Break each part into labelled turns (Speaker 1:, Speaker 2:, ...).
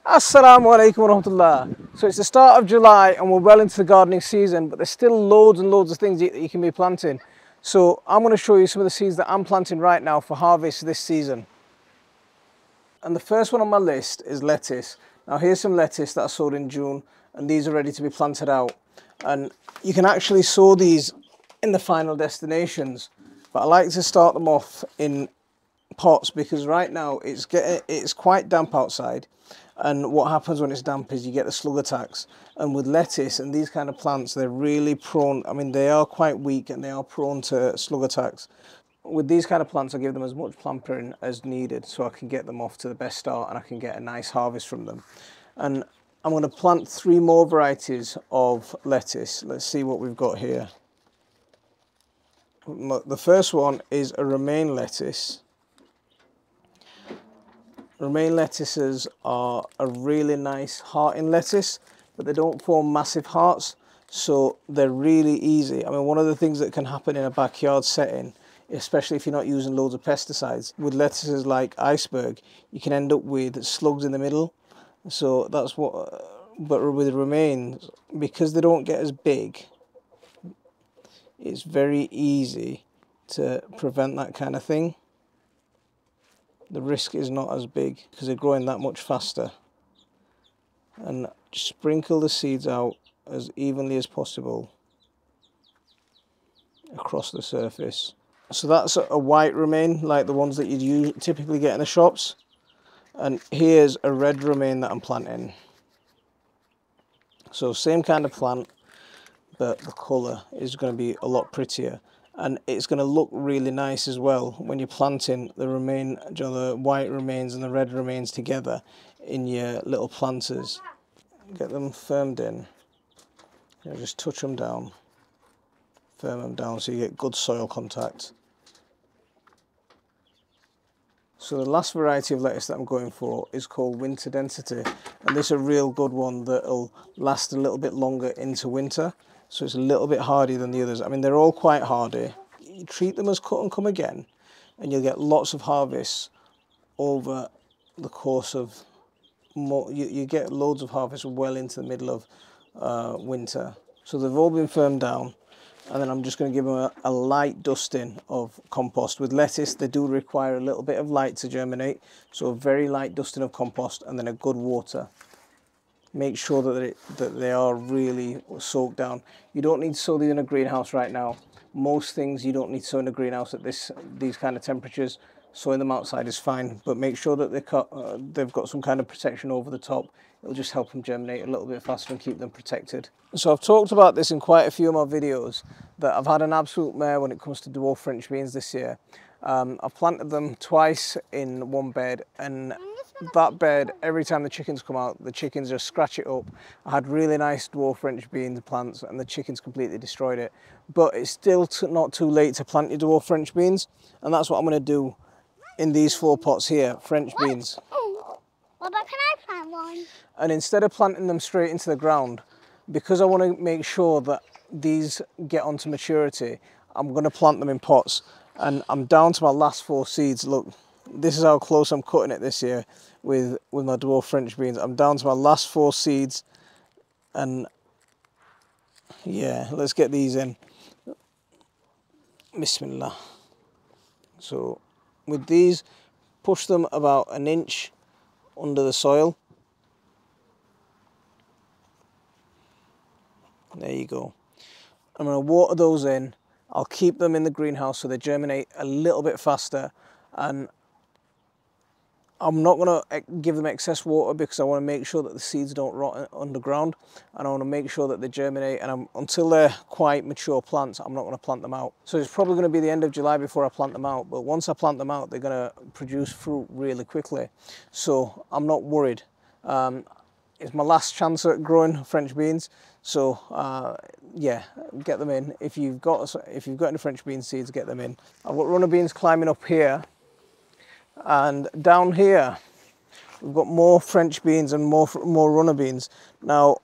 Speaker 1: Assalamu alaikum warahmatullah. So it's the start of July and we're well into the gardening season, but there's still loads and loads of things that you can be planting. So I'm going to show you some of the seeds that I'm planting right now for harvest this season. And the first one on my list is lettuce. Now here's some lettuce that I sowed in June, and these are ready to be planted out. And you can actually sow these in the final destinations, but I like to start them off in pots because right now it's quite damp outside, and what happens when it's damp is you get the slug attacks. And with lettuce and these kind of plants, they're really prone. I mean, they are quite weak and they are prone to slug attacks. With these kind of plants, I give them as much pampering as needed so I can get them off to the best start and I can get a nice harvest from them. And I'm going to plant 3 more varieties of lettuce. Let's see what we've got here. The first one is a romaine lettuce. Romaine lettuces are a really nice hearting lettuce, but they don't form massive hearts, so they're really easy. I mean, one of the things that can happen in a backyard setting, especially if you're not using loads of pesticides, with lettuces like iceberg, you can end up with slugs in the middle. So that's what, but with romaines, because they don't get as big, it's very easy to prevent that kind of thing. The risk is not as big because they're growing that much faster. And sprinkle the seeds out as evenly as possible across the surface. So that's a white romaine, like the ones that you typically get in the shops. And here's a red romaine that I'm planting. So same kind of plant, but the colour is going to be a lot prettier. And it's going to look really nice as well when you're planting the the white romaines and the red romaines together in your little planters. Get them firmed in. Just touch them down, firm them down so you get good soil contact. So the last variety of lettuce that I'm going for is called Winter Density, and this is a real good one that'll last a little bit longer into winter. So it's a little bit hardier than the others. I mean, they're all quite hardy. You treat them as cut and come again, and you'll get lots of harvests over the course of you get loads of harvests well into the middle of winter. So they've all been firmed down, and then I'm just going to give them a light dusting of compost. With lettuce, they do require a little bit of light to germinate, so a very light dusting of compost and then a good water. Make sure that they are really soaked down. You don't need to sow these in a greenhouse right now. Most things you don't need to sow in a greenhouse at these kind of temperatures. Sowing them outside is fine, but make sure that they've got some kind of protection over the top. It'll just help them germinate a little bit faster and keep them protected. So I've talked about this in quite a few of my videos, that I've had an absolute mare when it comes to dwarf French beans this year. I've planted them twice in one bed, and that bed, every time the chickens come out, the chickens just scratch it up. I had really nice dwarf French bean plants and the chickens completely destroyed it. But it's still not too late to plant your dwarf French beans, and that's what I'm going to do in these 4 pots here, French beans.
Speaker 2: Well, but can I plant one?
Speaker 1: And instead of planting them straight into the ground, because I want to make sure that these get onto maturity, I'm going to plant them in pots. And I'm down to my last 4 seeds. Look, this is how close I'm cutting it this year with my dwarf French beans. I'm down to my last 4 seeds, and yeah, let's get these in. Bismillah. So with these, push them about an inch under the soil. There you go. I'm going to water those in. I'll keep them in the greenhouse so they germinate a little bit faster, and I'm not going to give them excess water because I want to make sure that the seeds don't rot underground, and I want to make sure that they germinate, and until they're quite mature plants, I'm not going to plant them out. So it's probably going to be the end of July before I plant them out, but once I plant them out, they're going to produce fruit really quickly. So I'm not worried. It's my last chance at growing French beans, so yeah, get them in. If you've got any French bean seeds, get them in. I've got runner beans climbing up here. And down here, we've got more French beans and more runner beans. Now,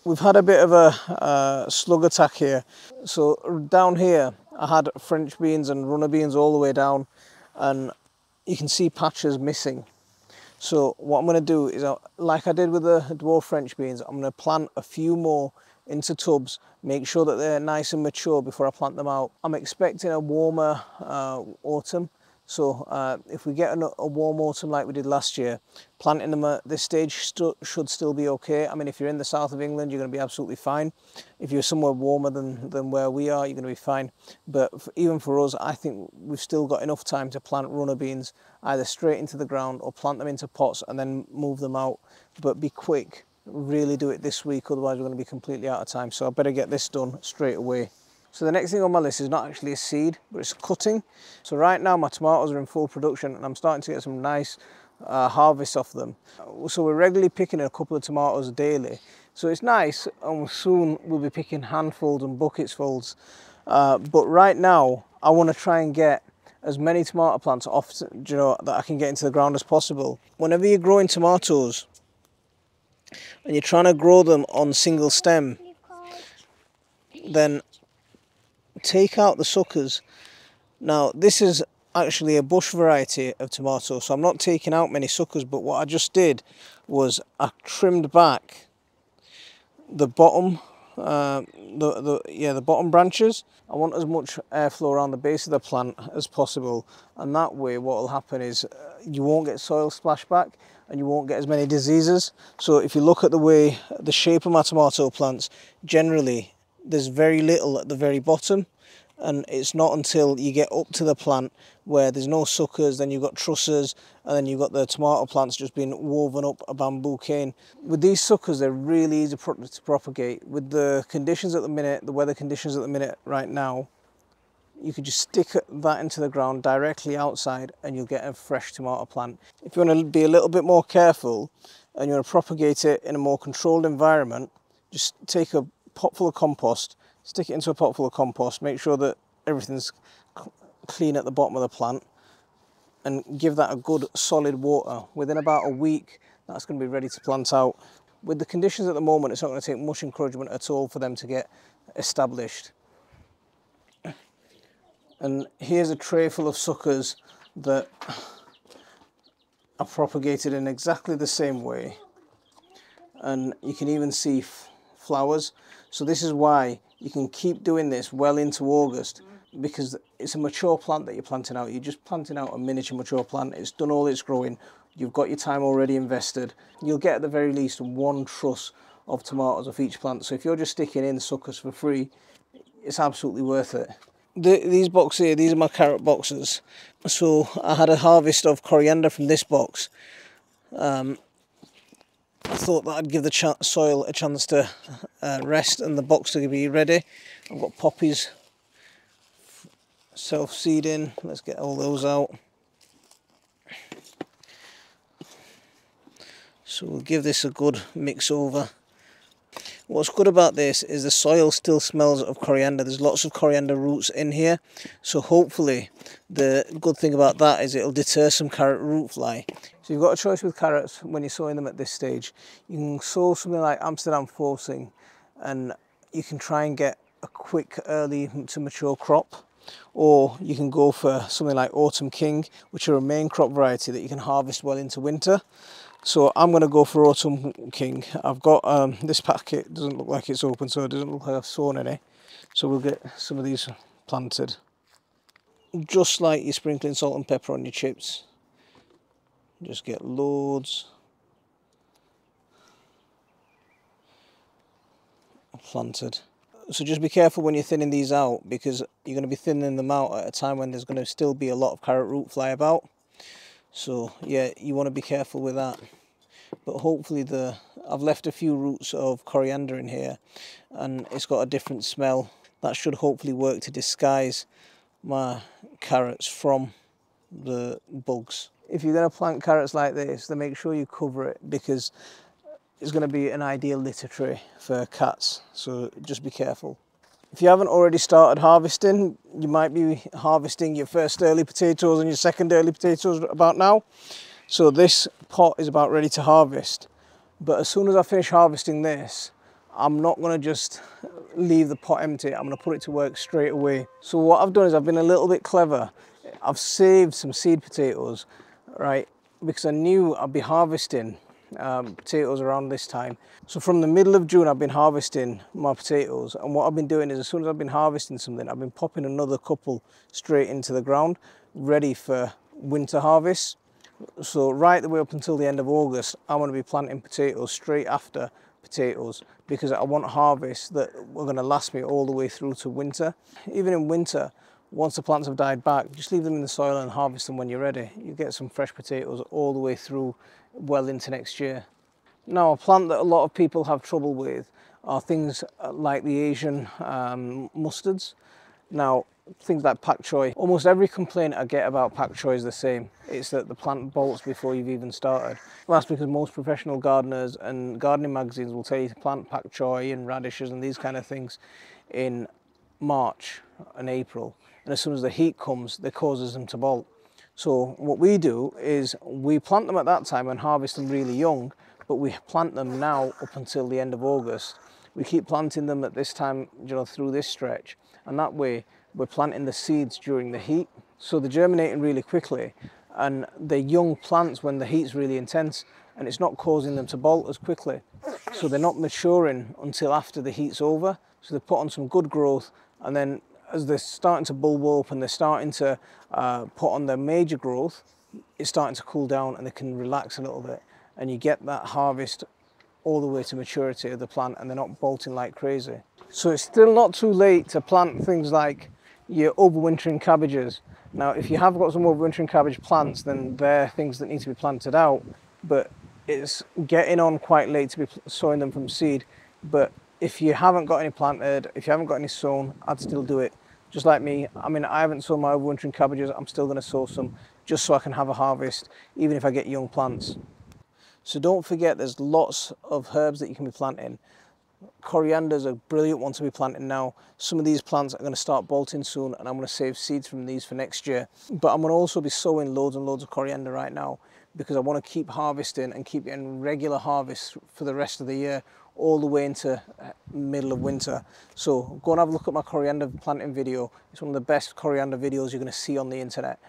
Speaker 1: we've had a bit of a slug attack here. So down here, I had French beans and runner beans all the way down, and you can see patches missing. So what I'm going to do is, like I did with the dwarf French beans, I'm going to plant a few more into tubs, make sure that they're nice and mature before I plant them out. I'm expecting a warmer autumn, so if we get a warm autumn like we did last year, planting them at this stage should still be okay. I mean, if you're in the south of England, you're going to be absolutely fine. If you're somewhere warmer than where we are, you're going to be fine. But even for us, I think we've still got enough time to plant runner beans either straight into the ground or plant them into pots and then move them out. But be quick. Really do it this week, otherwise we're going to be completely out of time. So I better get this done straight away. So the next thing on my list is not actually a seed, but it's cutting. So right now my tomatoes are in full production and I'm starting to get some nice harvest off them. So we're regularly picking a couple of tomatoes daily. So it's nice, and soon we'll be picking handfuls and buckets fulls. But right now I want to try and get as many tomato plants off, that I can get into the ground as possible. Whenever you're growing tomatoes, and you're trying to grow them on single stem, then take out the suckers. Now this is actually a bush variety of tomato, so I'm not taking out many suckers, but what I just did was I trimmed back the bottom the bottom branches. I want as much airflow around the base of the plant as possible, and that way what will happen is you won't get soil splashback and you won't get as many diseases. So if you look at the shape of my tomato plants, generally there's very little at the very bottom, and it's not until you get up to the plant where there's no suckers, then you've got trusses, and then you've got the tomato plants just being woven up a bamboo cane. With these suckers, they're really easy to propagate. With the conditions at the minute, the weather conditions at the minute right now, you could just stick that into the ground directly outside and you'll get a fresh tomato plant. If you want to be a little bit more careful and you want to propagate it in a more controlled environment, just take a pot full of compost, stick it into a pot full of compost, make sure that everything's clean at the bottom of the plant, and give that a good solid water. Within about a week, that's going to be ready to plant out. With the conditions at the moment, it's not going to take much encouragement at all for them to get established. And here's a tray full of suckers that are propagated in exactly the same way. And you can even see flowers. So this is why you can keep doing this well into August, because it's a mature plant that you're planting out. You're just planting out a miniature mature plant. It's done all its growing. You've got your time already invested. You'll get at the very least one truss of tomatoes off each plant. So if you're just sticking in suckers for free, it's absolutely worth it. These boxes here, these are my carrot boxes. So I had a harvest of coriander from this box. I thought that I'd give the soil a chance to rest and the box to be ready. I've got poppies self-seeding. Let's get all those out. So we'll give this a good mix over. What's good about this is the soil still smells of coriander. There's lots of coriander roots in here, so hopefully the good thing about that is it'll deter some carrot root fly. So you've got a choice with carrots when you're sowing them at this stage. You can sow something like Amsterdam Forcing and you can try and get a quick early to mature crop, or you can go for something like Autumn King, which are a main crop variety that you can harvest well into winter. So I'm going to go for Autumn King. I've got this packet, doesn't look like it's open, so it doesn't look like I've sown any. So we'll get some of these planted. Just like you're sprinkling salt and pepper on your chips. Just get loads planted. So just be careful when you're thinning these out, because you're going to be thinning them out at a time when there's going to still be a lot of carrot root fly about. So yeah, you want to be careful with that. But hopefully I've left a few roots of coriander in here and it's got a different smell. That should hopefully work to disguise my carrots from the bugs. If you're going to plant carrots like this, then make sure you cover it, because it's going to be an ideal litter tray for cats. So just be careful. If you haven't already started harvesting, you might be harvesting your first early potatoes and your second early potatoes about now. So this pot is about ready to harvest. But as soon as I finish harvesting this, I'm not going to just leave the pot empty. I'm going to put it to work straight away. So what I've done is I've been a little bit clever. I've saved some seed potatoes, right? because I knew I'd be harvesting potatoes around this time. So from the middle of June I've been harvesting my potatoes, and what I've been doing is as soon as I've been harvesting something, I've been popping another couple straight into the ground ready for winter harvest. So right the way up until the end of August I'm going to be planting potatoes straight after potatoes, because I want harvests that are going to last me all the way through to winter. Even in winter, once the plants have died back, just leave them in the soil and harvest them when you're ready. You get some fresh potatoes all the way through well into next year. Now, a plant that a lot of people have trouble with are things like the Asian mustards. Now, things like pak choi, almost every complaint I get about pak choi is the same. It's that the plant bolts before you've even started. Well, that's because most professional gardeners and gardening magazines will tell you to plant pak choi and radishes and these kind of things in March and April. And as soon as the heat comes, that causes them to bolt. So what we do is we plant them at that time and harvest them really young, but we plant them now up until the end of August. We keep planting them at this time, you know, through this stretch, and that way we're planting the seeds during the heat, so they're germinating really quickly, and they're young plants when the heat's really intense, and it's not causing them to bolt as quickly. So they're not maturing until after the heat's over, so they put on some good growth, and then as they're starting to bulb up and they're starting to put on their major growth, it's starting to cool down and they can relax a little bit, and you get that harvest all the way to maturity of the plant, and they're not bolting like crazy. So it's still not too late to plant things like your overwintering cabbages. Now, if you have got some overwintering cabbage plants, then they're things that need to be planted out, but it's getting on quite late to be sowing them from seed. But if you haven't got any planted, if you haven't got any sown, I'd still do it. Just like me, I mean, I haven't sown my overwintering cabbages, I'm still going to sow some just so I can have a harvest, even if I get young plants. So don't forget, there's lots of herbs that you can be planting. Coriander's a brilliant one to be planting now. Some of these plants are going to start bolting soon, and I'm going to save seeds from these for next year. But I'm going to also be sowing loads and loads of coriander right now, because I want to keep harvesting and keep getting regular harvests for the rest of the year, all the way into middle of winter. So go and have a look at my coriander planting video. It's one of the best coriander videos you're going to see on the internet.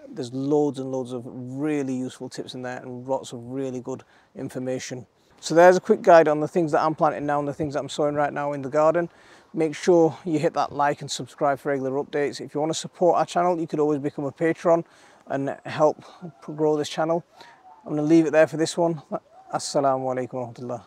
Speaker 1: There's loads and loads of really useful tips in there and lots of really good information. So there's a quick guide on the things that I'm planting now and the things that I'm sowing right now in the garden. Make sure you hit that like and subscribe for regular updates. If you want to support our channel, you could always become a patron and help grow this channel. I'm going to leave it there for this one. Assalamu alaikum wa rahmatullah.